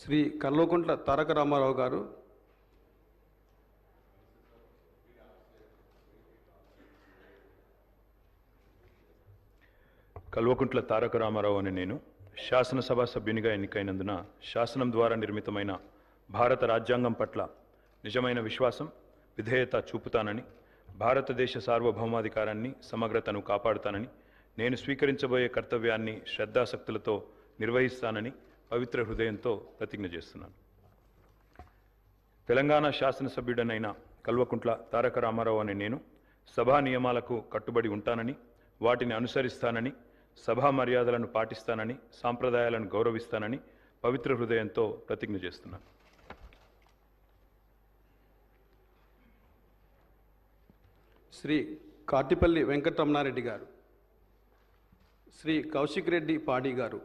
శ్రీ కల్వకుంట్ల తారక రామారావు గారు, కల్వకుంట్ల తారక రామారావు అనే నేను శాసనసభ సభ్యునిగా ఎన్నికైనందున శాసనం ద్వారా నిర్మితమైన భారత రాజ్యాంగం పట్ల నిజమైన విశ్వాసం, విధేయత చూపుతానని, భారతదేశ సార్వభౌమాధికారాన్ని, సమగ్రతను కాపాడుతానని, నేను స్వీకరించబోయే కర్తవ్యాన్ని శ్రద్ధాసక్తులతో నిర్వహిస్తానని పవిత్ర హృదయంతో ప్రతిజ్ఞ చేస్తున్నాను. తెలంగాణ శాసనసభ్యుడనైన కల్వకుంట్ల తారక రామారావు అనే నేను సభా నియమాలకు కట్టుబడి ఉంటానని, వాటిని అనుసరిస్తానని, సభా మర్యాదలను పాటిస్తానని, సాంప్రదాయాలను గౌరవిస్తానని పవిత్ర హృదయంతో ప్రతిజ్ఞ చేస్తున్నాను. శ్రీ కాటిపల్లి వెంకటరమణారెడ్డి గారు, శ్రీ కౌశిక్ రెడ్డి పాడి గారు,